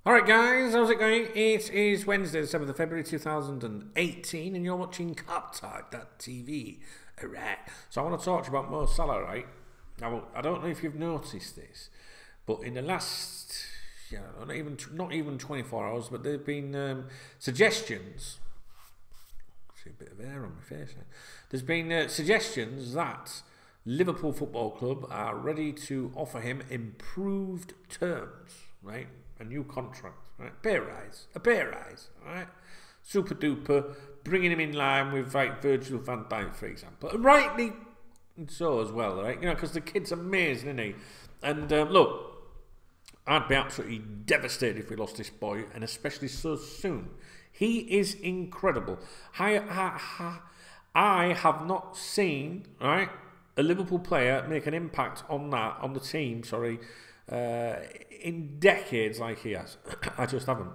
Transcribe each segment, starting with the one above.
Alright guys, how's it going? It is Wednesday, the 7th of February 2018 and you're watching KopTalk.tv. Alright, so I want to talk to you about Mo Salah, right? Now, I don't know if you've noticed this, but in the last, not even 24 hours, but there have been suggestions. See a bit of hair on my face. There's been suggestions that Liverpool Football Club are ready to offer him improved terms, right? A new contract, right? A pay rise, right? Super duper, bringing him in line with like Virgil van Dijk, for example, and rightly so as well, right? You know, because the kid's amazing, isn't he? And look, I'd be absolutely devastated if we lost this boy, and especially so soon. He is incredible. I have not seen, right, a Liverpool player make an impact on the team, sorry, in decades like he has. I just haven't.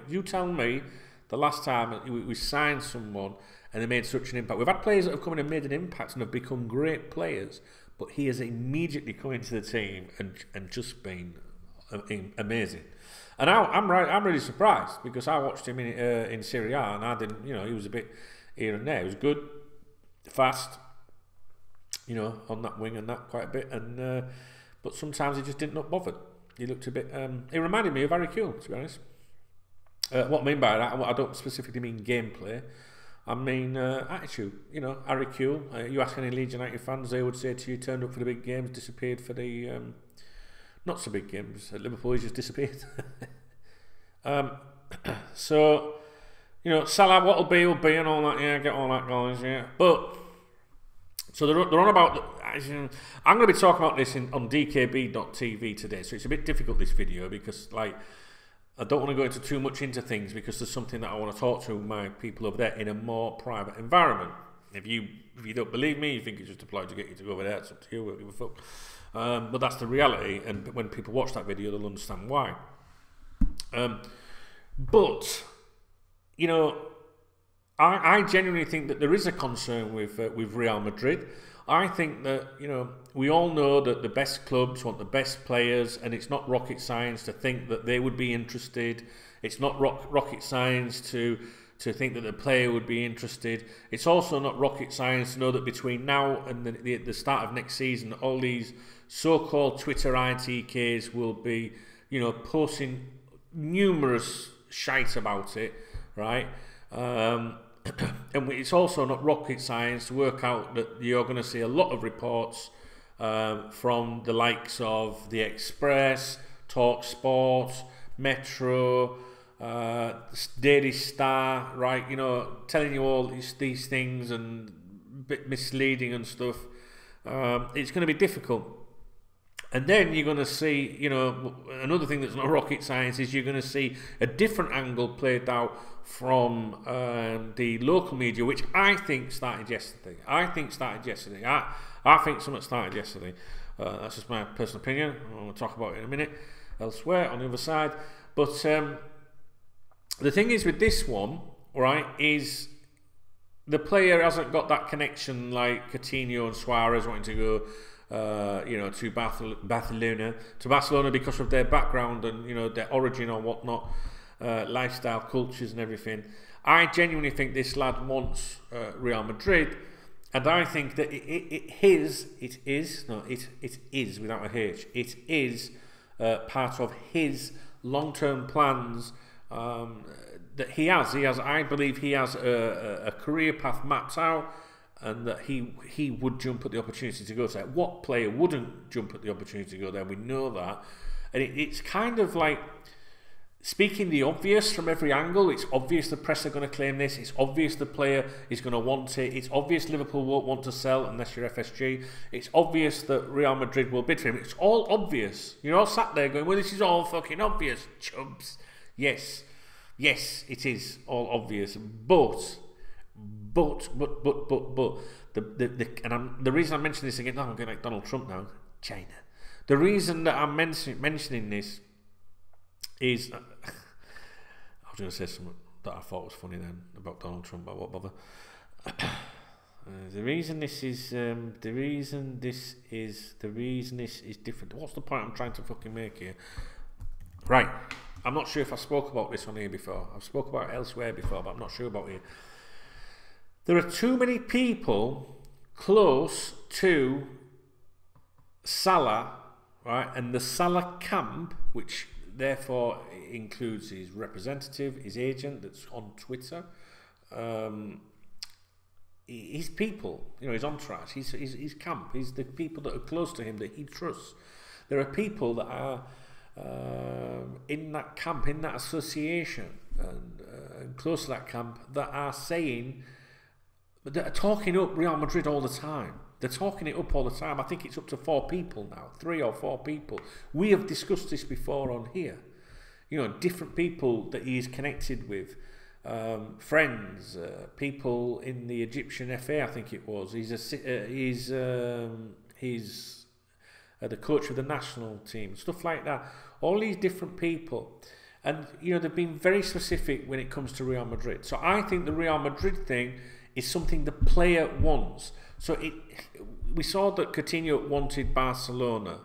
You tell me the last time we signed someone and they made such an impact. We've had players that have come in and made an impact and have become great players, but he has immediately come into the team and just been amazing. And I'm really surprised because I watched him in Serie A and I didn't, you know, he was a bit here and there. He was good, fast, you know, on that wing and that quite a bit, and but sometimes he just didn't look bothered. He looked a bit. He reminded me of Harry Kewell, to be honest. What I mean by that, I don't specifically mean gameplay. I mean attitude. You know, Harry Kewell. You ask any Leeds United fans, they would say to you, turned up for the big games, disappeared for the not so big games. At Liverpool, he just disappeared. So, you know, Salah, what'll be, will be, and all that. Yeah, get all that, guys. Yeah, but. So they're on about. I'm going to be talking about this on DKB.tv today. So it's a bit difficult, this video, because like I don't want to go into too much into things because there's something that I want to talk to my people over there in a more private environment. If you don't believe me, you think it's just applied to get you to go over there. It's up to you. We'll give a fuck. But that's the reality, and when people watch that video, they'll understand why. But you know. I genuinely think that there is a concern with Real Madrid. I think that, you know, we all know that the best clubs want the best players, and it's not rocket science to think that they would be interested. It's not rocket science to think that the player would be interested. It's also not rocket science to know that between now and the start of next season, all these so-called Twitter ITKs will be, you know, posting numerous shite about it, right? And it's also not rocket science to work out that you're going to see a lot of reports from the likes of The Express, Talk Sports, Metro, Daily Star, right? You know, telling you all these things and a bit misleading and stuff. It's going to be difficult. And then you're going to see, you know, another thing that's not rocket science is you're going to see a different angle played out from the local media, which I think started yesterday. I think something started yesterday. That's just my personal opinion. I'm going to talk about it in a minute elsewhere on the other side. But the thing is with this one, right, is the player hasn't got that connection like Coutinho and Suarez wanting to go you know, to Barcelona because of their background and, you know, their origin or whatnot, lifestyle, cultures and everything. I genuinely think this lad wants Real Madrid, and I think that it is without a H. It is part of his long-term plans that he has. I believe he has a career path mapped out, and that he would jump at the opportunity to go there. What player wouldn't jump at the opportunity to go there? We know that. And it's kind of like speaking the obvious from every angle. It's obvious the press are going to claim this. It's obvious the player is going to want it. It's obvious Liverpool won't want to sell unless you're FSG. It's obvious that Real Madrid will bid for him. It's all obvious. You're all sat there going, well, this is all fucking obvious, chubs. Yes, it is all obvious. But the reason I'm mentioning this again, I'm going like Donald Trump now, China. The reason that I'm mentioning this is, I was going to say something that I thought was funny then about Donald Trump, but what bother. The reason this is different. What's the point I'm trying to fucking make here? Right. I'm not sure if I spoke about this on here before. I've spoke about it elsewhere before, but I'm not sure about here. There are too many people close to Salah, right? And the Salah camp, which therefore includes his representative, his agent that's on Twitter, his people, you know, his entourage, his camp, his the people that are close to him that he trusts. There are people that are in that camp, in that association, and close to that camp that are saying, that are talking up Real Madrid all the time. They're talking it up all the time. I think it's up to 4 people now, 3 or 4 people. We have discussed this before on here. You know, different people that he is connected with, friends, people in the Egyptian FA, I think it was. He's the coach of the national team, stuff like that. All these different people. And, you know, they've been very specific when it comes to Real Madrid. So I think the Real Madrid thing is something the player wants. So we saw that Coutinho wanted Barcelona.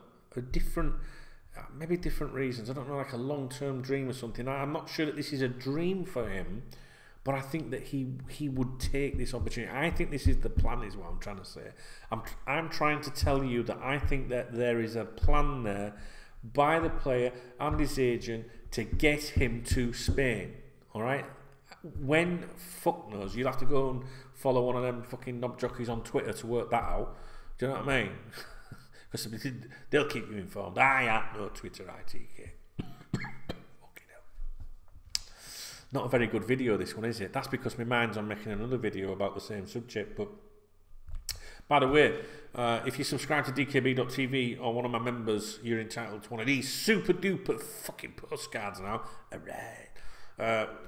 Maybe different reasons. I don't know, like a long-term dream or something. I'm not sure that this is a dream for him, but I think that he would take this opportunity. I think this is the plan, is what I'm trying to say. I'm trying to tell you that I think that there is a plan there by the player and his agent to get him to Spain. All right? When, fuck knows, you'll have to go and follow one of them fucking knob jockeys on Twitter to work that out. Do you know what I mean? Because they'll keep you informed. I have no Twitter ITK. Fucking hell. Not a very good video, this one, is it? That's because my mind's on making another video about the same subject. But by the way, if you subscribe to DKB.TV or one of my members, you're entitled to one of these super duper fucking postcards now. Alright.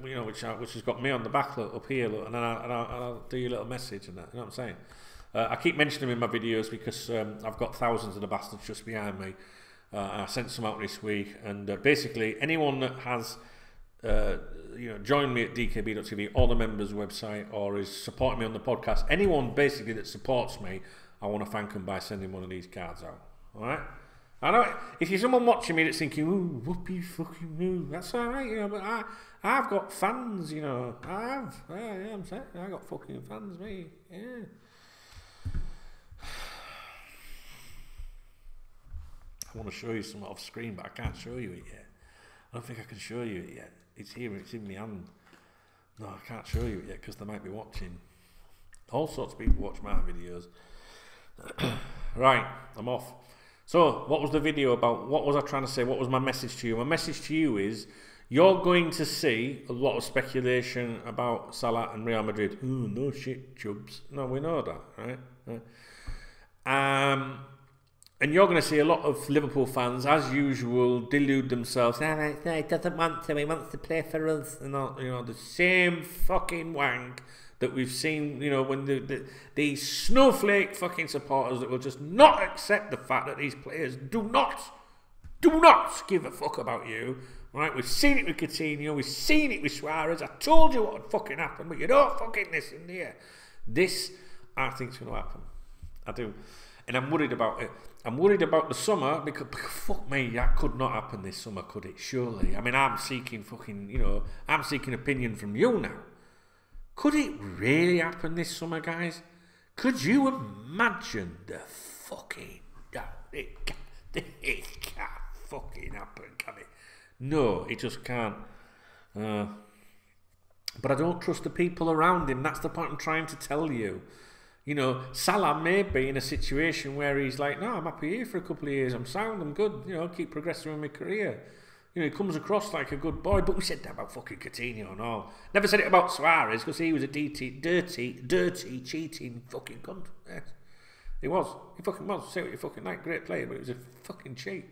You know, which has got me on the back up here, look, and then I'll do you a little message and that. You know what I'm saying? I keep mentioning them in my videos because I've got thousands of the bastards just behind me. I sent some out this week, and basically anyone that has joined me at DKB.TV or the members website or is supporting me on the podcast, anyone basically that supports me, I want to thank them by sending one of these cards out. All right? I know if you're someone watching me that's thinking, "Ooh, whoopee fucking moo," that's all right, you know. But I've got fans, you know. I have. Yeah, I'm saying I got fucking fans, me. Yeah. I want to show you something off screen, but I can't show you it yet. I don't think I can show you it yet. It's here. It's in my hand. No, I can't show you it yet because they might be watching. All sorts of people watch my videos. Right, I'm off. So, what was the video about? What was I trying to say? What was my message to you? My message to you is, you're going to see a lot of speculation about Salah and Real Madrid. Ooh, no shit, Chubbs. No, we know that, right? And you're going to see a lot of Liverpool fans, as usual, delude themselves. No, he doesn't want to. He wants to play for us. And all, you know, the same fucking wank that we've seen, you know, when these snowflake fucking supporters that will just not accept the fact that these players do not give a fuck about you, right? We've seen it with Coutinho, we've seen it with Suarez. I told you what would fucking happen, but you don't fucking listen here. This, I think, is going to happen. I do. And I'm worried about it. I'm worried about the summer because fuck me, that could not happen this summer, could it? Surely. I mean, I'm seeking fucking, you know, I'm seeking opinion from you now. Could it really happen this summer, guys? Could you imagine the fucking... No, it can't fucking happen, can it? No, it just can't. But I don't trust the people around him. That's the point I'm trying to tell you. You know, Salah may be in a situation where he's like, no, I'm happy here for a couple of years. I'm sound, I'm good. You know, keep progressing with my career. You know, he comes across like a good boy. But we said that about fucking Coutinho and all. Never said it about Suarez because he was a dirty, cheating fucking cunt. Yes. He was. He fucking was. Say what you fucking like. Great player, but he was a fucking cheat.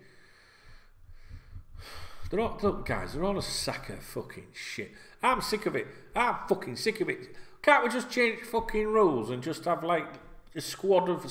They're all, look, guys, they're all a sack of fucking shit. I'm sick of it. I'm fucking sick of it. Can't we just change fucking rules and just have like a squad of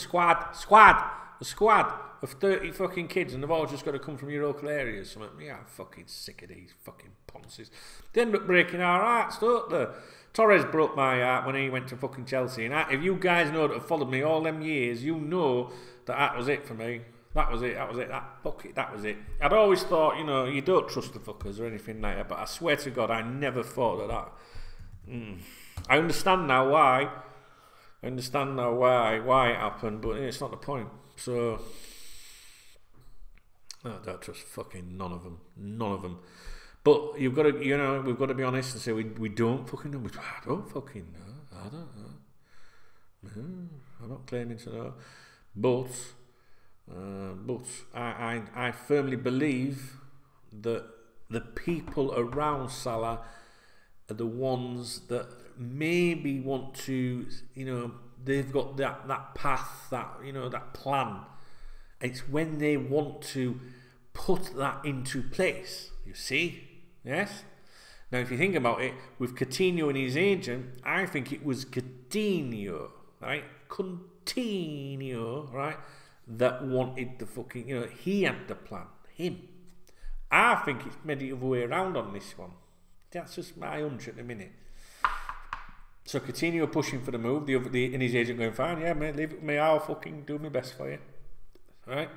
30 fucking kids and they've all just got to come from your local areas? Something. Yeah, I'm fucking sick of these fucking ponces. They end up breaking our hearts, don't they? Torres broke my heart when he went to fucking Chelsea. And if you guys know that have followed me all them years, you know that was it for me. That was it. That bucket. That was it. I'd always thought, you know, you don't trust the fuckers or anything like that. But I swear to God, I never thought that. I understand now why. I understand now why it happened, but it's not the point. So I don't trust fucking none of them. But you've got to, you know, we've got to be honest and say we don't fucking know. I don't fucking know. I don't know. No, I'm not claiming to know, but I firmly believe that the people around Salah are the ones that maybe want to, you know, they've got that path, that, you know, that plan. It's when they want to put that into place, you see. Yes. Now, if you think about it, with Coutinho and his agent, I think it was Coutinho, right? Coutinho, right? That wanted the fucking, you know, he had the plan. Him. I think it's maybe the other way around on this one. That's just my hunch at the minute. So Coutinho pushing for the move, and his agent going, fine, yeah, mate, leave it with me. I'll fucking do my best for you. Right?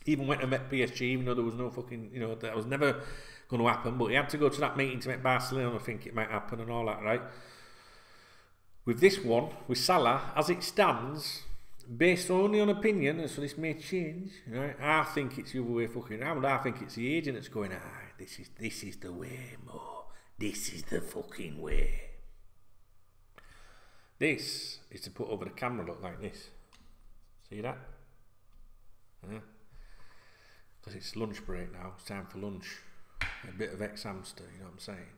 Even went and met PSG, even though there was no fucking, you know, that was never going to happen, but he had to go to that meeting to make Barcelona think it might happen and all that, right? With this one, with Salah, as it stands, based only on opinion, and so this may change, right? I think it's the other way fucking around. I think it's the agent that's going, this is the way, Mo. This is the fucking way. This is to put over the camera look like this. See that? Yeah. Because it's lunch break now. It's time for lunch. A bit of ex-hamster, you know what I'm saying?